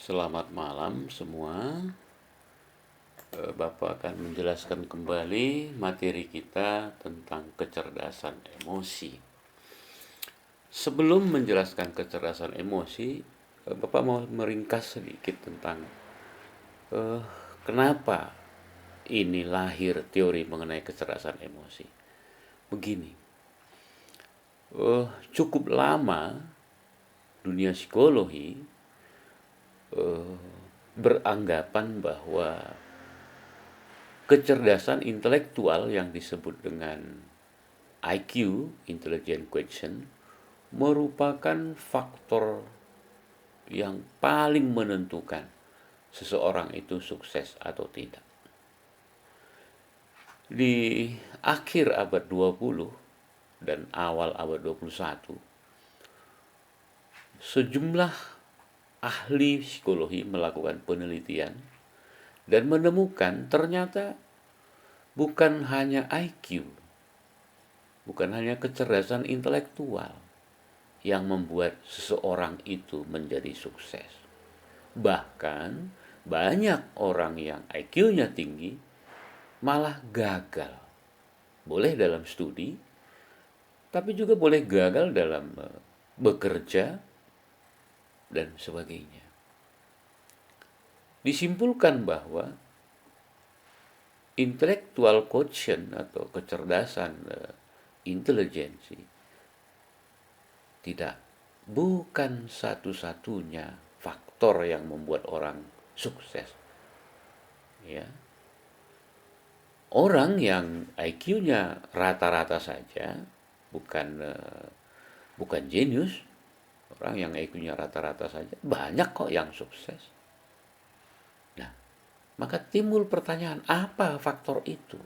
Selamat malam semua. Bapak akan menjelaskan kembali materi kita tentang kecerdasan emosi. Sebelum menjelaskan kecerdasan emosi, Bapak mau meringkas sedikit tentang eh, kenapa ini lahir teori mengenai kecerdasan emosi. Begini, cukup lama dunia psikologi beranggapan bahwa kecerdasan intelektual yang disebut dengan IQ, Intelligent Quotient, merupakan faktor yang paling menentukan seseorang itu sukses atau tidak. Di akhir abad 20 dan awal abad 21, sejumlah ahli psikologi melakukan penelitian dan menemukan ternyata bukan hanya IQ, bukan hanya kecerdasan intelektual yang membuat seseorang itu menjadi sukses. Bahkan banyak orang yang IQ-nya tinggi malah gagal. Boleh dalam studi, tapi juga boleh gagal dalam bekerja dan sebagainya. Disimpulkan bahwa intellectual quotient atau kecerdasan intelijensi bukan satu-satunya faktor yang membuat orang sukses. Ya. Orang yang IQ-nya rata-rata saja, bukan jenius, orang yang IQ-nya rata-rata saja, banyak kok yang sukses. Nah, maka timbul pertanyaan, apa faktor itu?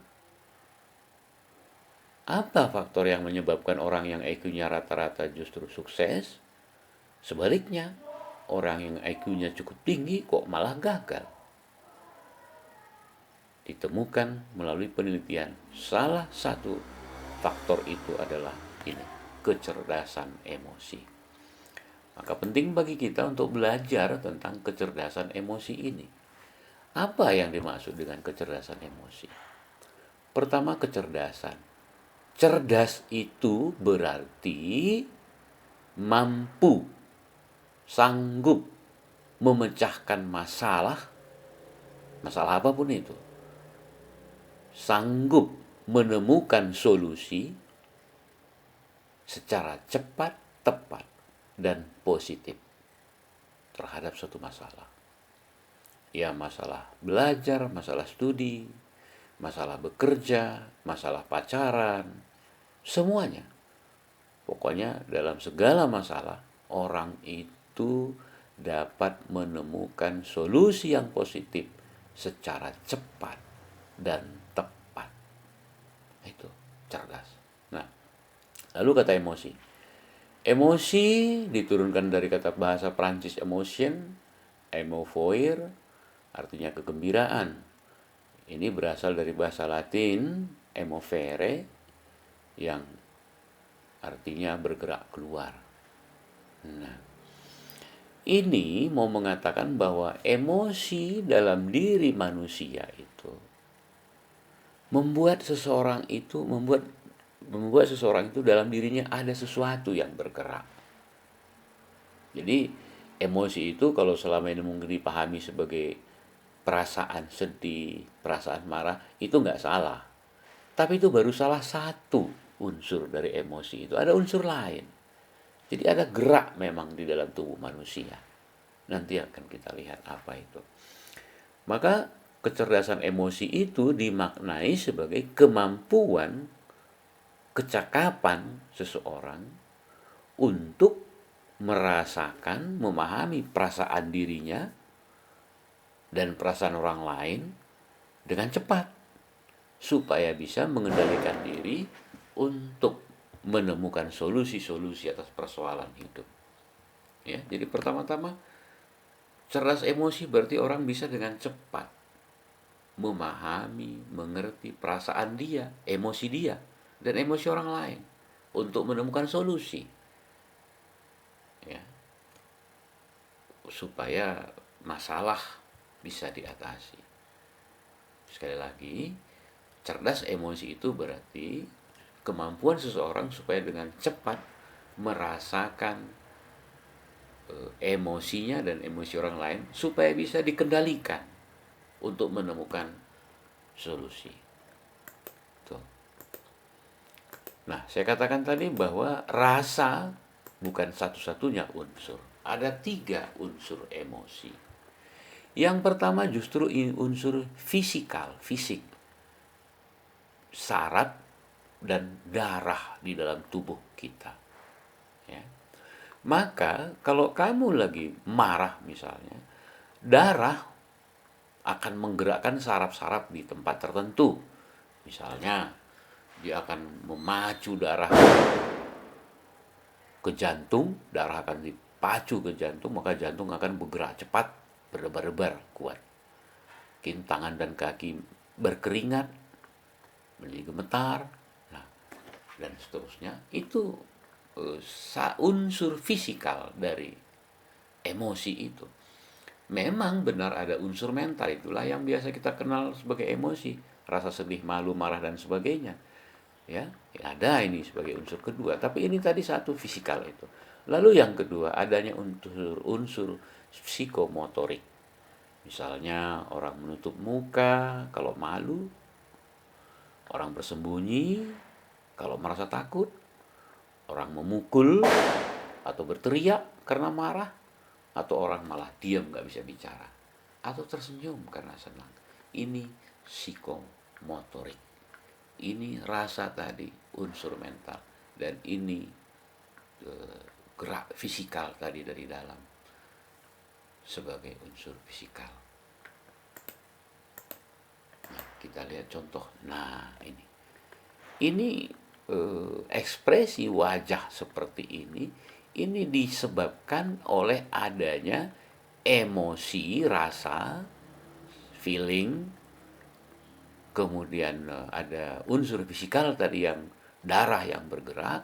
Apa faktor yang menyebabkan orang yang IQ-nya rata-rata justru sukses? Sebaliknya, orang yang IQ-nya cukup tinggi kok malah gagal. Ditemukan melalui penelitian, salah satu faktor itu adalah ini, kecerdasan emosi. Maka penting bagi kita untuk belajar tentang kecerdasan emosi ini. Apa yang dimaksud dengan kecerdasan emosi? Pertama, kecerdasan. Cerdas itu berarti mampu, sanggup memecahkan masalah apapun itu. Sanggup menemukan solusi secara cepat, tepat, dan positif terhadap suatu masalah. Ya, masalah belajar, masalah studi, masalah bekerja, masalah pacaran, semuanya. Pokoknya dalam segala masalah, orang itu dapat menemukan solusi yang positif secara cepat dan tepat. Itu cerdas. Nah, lalu kata emosi. Emosi diturunkan dari kata bahasa Prancis emotion, émouvoir, artinya kegembiraan. Ini berasal dari bahasa Latin emovere, yang artinya bergerak keluar. Nah, ini mau mengatakan bahwa emosi dalam diri manusia itu membuat seseorang itu dalam dirinya ada sesuatu yang bergerak. Jadi emosi itu kalau selama ini mungkin dipahami sebagai perasaan sedih, perasaan marah, itu nggak salah. Tapi itu baru salah satu unsur dari emosi itu. Ada unsur lain. Jadi ada gerak memang di dalam tubuh manusia. Nanti akan kita lihat apa itu. Maka kecerdasan emosi itu dimaknai sebagai kemampuan, kecakapan seseorang untuk merasakan, memahami perasaan dirinya dan perasaan orang lain dengan cepat, supaya bisa mengendalikan diri untuk menemukan solusi-solusi atas persoalan hidup. Ya, jadi pertama-tama cerdas emosi berarti orang bisa dengan cepat memahami, mengerti perasaan dia, emosi dia, dan emosi orang lain untuk menemukan solusi. Ya, supaya masalah bisa diatasi. Sekali lagi, cerdas emosi itu berarti kemampuan seseorang supaya dengan cepat merasakan emosinya dan emosi orang lain supaya bisa dikendalikan untuk menemukan solusi. Tuh. Nah, saya katakan tadi bahwa rasa bukan satu-satunya unsur. Ada 3 unsur emosi. Yang pertama justru unsur fisikal, fisik. Saraf dan darah di dalam tubuh kita. Ya. Maka kalau kamu lagi marah misalnya, darah akan menggerakkan saraf-saraf di tempat tertentu. Misalnya, dia akan memacu darah ke jantung, darah akan dipacu ke jantung, maka jantung akan bergerak cepat, berdebar-debar kuat. Mungkin tangan dan kaki berkeringat, menjadi gemetar, nah, dan seterusnya. Itu unsur fisikal dari emosi itu. Memang benar ada unsur mental, itulah yang biasa kita kenal sebagai emosi, rasa sedih, malu, marah, dan sebagainya. Ya, ada ini sebagai unsur kedua, tapi ini tadi satu fisikal itu. Lalu yang kedua, adanya unsur psikomotorik. Misalnya orang menutup muka kalau malu, orang bersembunyi kalau merasa takut, orang memukul atau berteriak karena marah, atau orang malah diam nggak bisa bicara, atau tersenyum karena senang. Ini psikomotorik. Ini rasa tadi, unsur mental. Dan ini gerak fisikal tadi dari dalam sebagai unsur fisikal. Nah, kita lihat contoh. Nah, ini ekspresi wajah seperti ini disebabkan oleh adanya emosi, rasa, feeling, kemudian ada unsur fisikal tadi yang darah yang bergerak,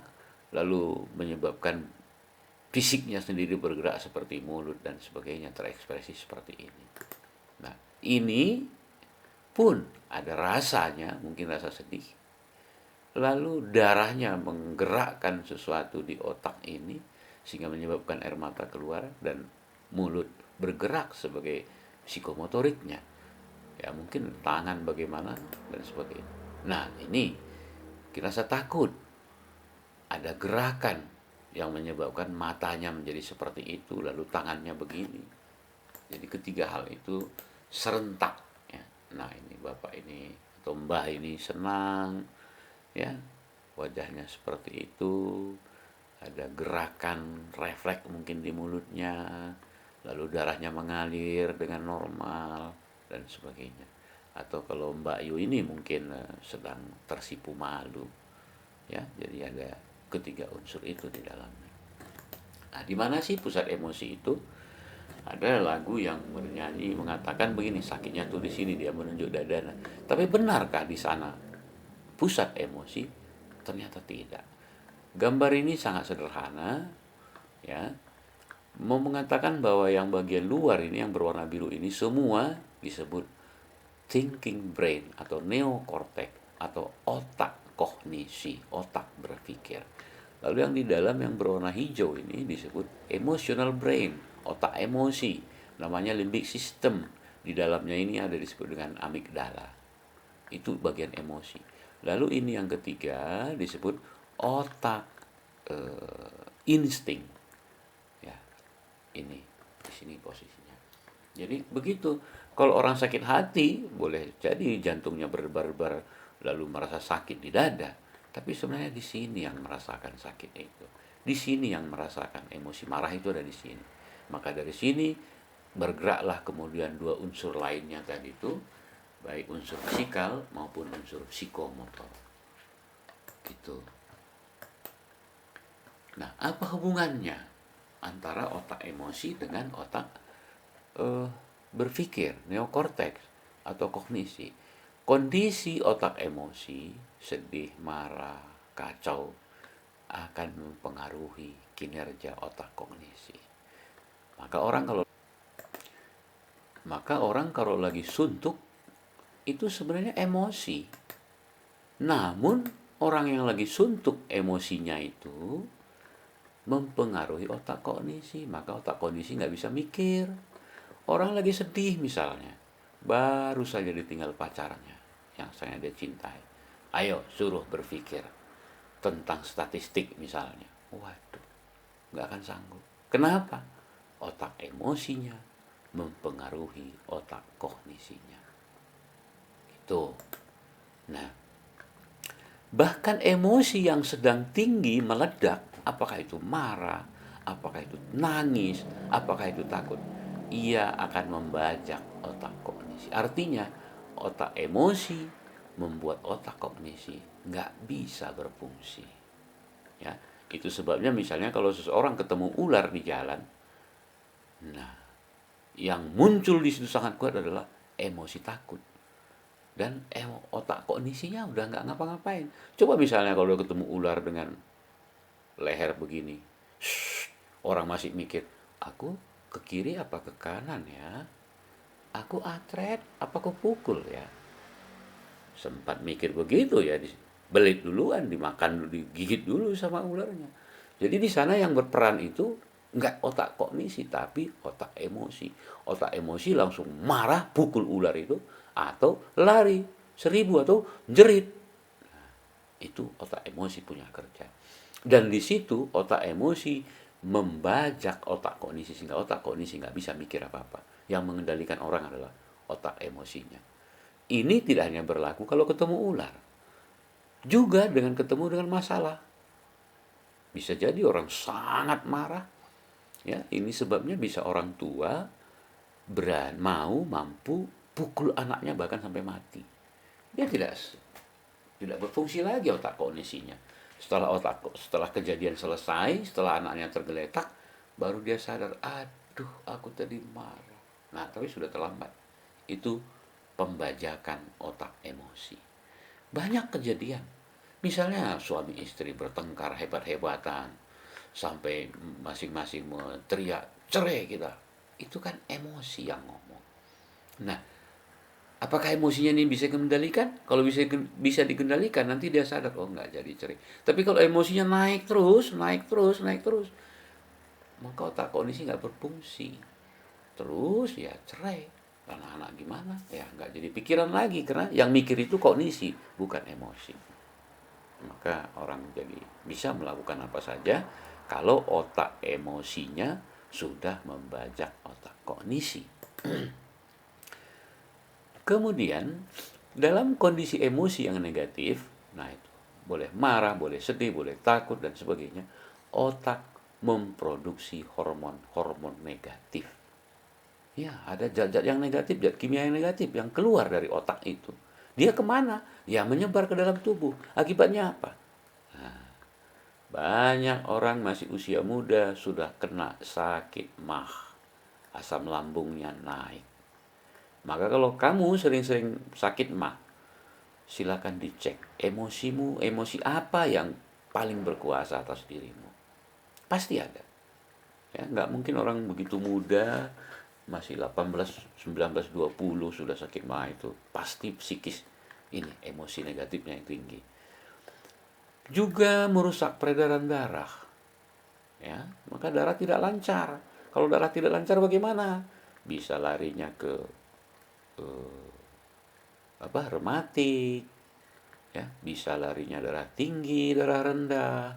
lalu menyebabkan fisiknya sendiri bergerak seperti mulut dan sebagainya, terekspresi seperti ini. Nah, ini pun ada rasanya, mungkin rasa sedih, lalu darahnya menggerakkan sesuatu di otak ini sehingga menyebabkan air mata keluar dan mulut bergerak sebagai psikomotoriknya. Ya mungkin tangan bagaimana dan sebagainya. Nah, ini kita rasa takut. Ada gerakan yang menyebabkan matanya menjadi seperti itu, lalu tangannya begini. Jadi ketiga hal itu serentak ya. Nah, ini Bapak ini atau Mbah ini senang ya, wajahnya seperti itu, ada gerakan refleks mungkin di mulutnya, lalu darahnya mengalir dengan normal dan sebagainya. Atau kalau Mbak Yu ini mungkin sedang tersipu malu ya, jadi ada ketiga unsur itu di dalamnya. Nah, di mana sih pusat emosi itu? Ada lagu yang bernyanyi mengatakan begini, sakitnya tuh di sini, dia menunjuk dadanya. Tapi benarkah di sana pusat emosi? Ternyata tidak. Gambar ini sangat sederhana ya. Mau mengatakan bahwa yang bagian luar ini yang berwarna biru ini semua disebut thinking brain atau neokortex atau otak kognisi, otak berpikir. Lalu yang di dalam yang berwarna hijau ini disebut emotional brain, otak emosi, namanya limbic system. Di dalamnya ini ada disebut dengan amigdala. Itu bagian emosi. Lalu ini yang ketiga disebut otak insting. Ya, ini di sini posisinya. Jadi begitu. Kalau orang sakit hati, boleh jadi jantungnya berdebar-debar lalu merasa sakit di dada. Tapi sebenarnya di sini yang merasakan sakit itu. Di sini yang merasakan emosi marah itu ada di sini. Maka dari sini bergeraklah kemudian dua unsur lainnya tadi itu, baik unsur fisikal maupun unsur psikomotor. Gitu. Nah, apa hubungannya antara otak emosi dengan otak berpikir, neokorteks atau kognisi? Kondisi otak emosi, sedih, marah, kacau, akan mempengaruhi kinerja otak kognisi. Maka orang kalau Maka orang kalau lagi suntuk itu sebenarnya emosi. Namun orang yang lagi suntuk emosinya itu mempengaruhi otak kognisi, maka otak kognisi nggak bisa mikir. Orang lagi sedih misalnya, baru saja ditinggal pacarnya yang sangat dia cintai. Ayo suruh berpikir tentang statistik misalnya. Waduh, nggak akan sanggup. Kenapa? Otak emosinya mempengaruhi otak kognisinya. Itu. Nah, bahkan emosi yang sedang tinggi meledak, apakah itu marah, apakah itu nangis, apakah itu takut, ia akan membajak otak kognisi. Artinya, otak emosi membuat otak kognisi nggak bisa berfungsi. Ya, itu sebabnya misalnya kalau seseorang ketemu ular di jalan, nah, yang muncul di situ sangat kuat adalah emosi takut. Dan otak kognisinya udah nggak ngapa-ngapain. Coba misalnya kalau udah ketemu ular dengan leher begini, orang masih mikir, aku ke kiri apa ke kanan ya? Aku atret apa aku pukul ya? Sempat mikir begitu ya, belit duluan, dimakan, digigit dulu sama ularnya. Jadi di sana yang berperan itu nggak otak kognisi, tapi otak emosi. Otak emosi langsung marah, pukul ular itu, atau lari 1000 atau jerit. Itu otak emosi punya kerja. Dan di situ otak emosi membajak otak kognisi sehingga otak kognisi nggak bisa mikir apa-apa. Yang mengendalikan orang adalah otak emosinya. Ini tidak hanya berlaku kalau ketemu ular, juga dengan ketemu dengan masalah. Bisa jadi orang sangat marah, ya. Ini sebabnya bisa orang tua mampu pukul anaknya bahkan sampai mati. Dia tidak berfungsi lagi otak kognisinya. Setelah kejadian selesai, setelah anaknya tergeletak, baru dia sadar, aduh, aku tadi marah. Nah, tapi sudah terlambat. Itu pembajakan otak emosi. Banyak kejadian. Misalnya suami istri bertengkar hebat-hebatan sampai masing-masing teriak, cerai kita. Itu kan emosi yang ngomong. Nah, apakah emosinya ini bisa dikendalikan? Kalau bisa dikendalikan, nanti dia sadar, oh nggak jadi cerai. Tapi kalau emosinya naik terus, maka otak kognisi nggak berfungsi. Terus ya cerai. Anak-anak gimana? Ya nggak jadi pikiran lagi, karena yang mikir itu kognisi, bukan emosi. Maka orang jadi bisa melakukan apa saja kalau otak emosinya sudah membajak otak kognisi. Kemudian dalam kondisi emosi yang negatif, nah itu boleh marah, boleh sedih, boleh takut dan sebagainya, otak memproduksi hormon-hormon negatif. Ya, ada zat-zat yang negatif, zat kimia yang negatif yang keluar dari otak itu. Dia kemana? Ya menyebar ke dalam tubuh. Akibatnya apa? Nah, banyak orang masih usia muda sudah kena sakit MAH. Asam lambungnya naik. Maka kalau kamu sering-sering sakit MAH, silakan dicek emosimu, emosi apa yang paling berkuasa atas dirimu. Pasti ada. Ya, nggak mungkin orang begitu muda masih 18, 19, 20 sudah sakit MAH itu. Pasti psikis ini emosi negatifnya yang tinggi. Juga merusak peredaran darah. Ya, maka darah tidak lancar. Kalau darah tidak lancar bagaimana? Bisa larinya ke rematik, ya, bisa larinya darah tinggi, darah rendah,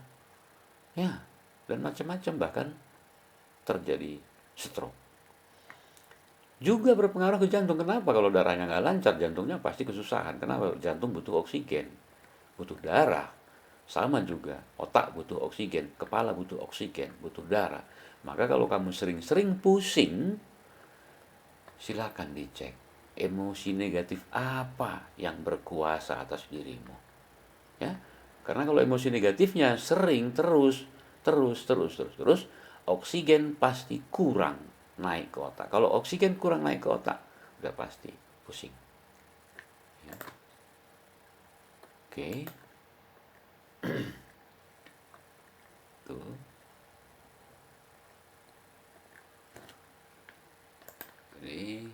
ya, dan macam-macam, bahkan terjadi stroke. Juga berpengaruh ke jantung. Kenapa? Kalau darahnya nggak lancar, jantungnya pasti kesusahan. Kenapa? Jantung butuh oksigen, butuh darah. Sama juga, otak butuh oksigen, kepala butuh oksigen, butuh darah. Maka kalau kamu sering-sering pusing, silakan dicek emosi negatif apa yang berkuasa atas dirimu. Ya, karena kalau emosi negatifnya sering terus, oksigen pasti kurang naik ke otak. Kalau oksigen kurang naik ke otak, udah pasti pusing. Ya. Oke. Tuh. Jadi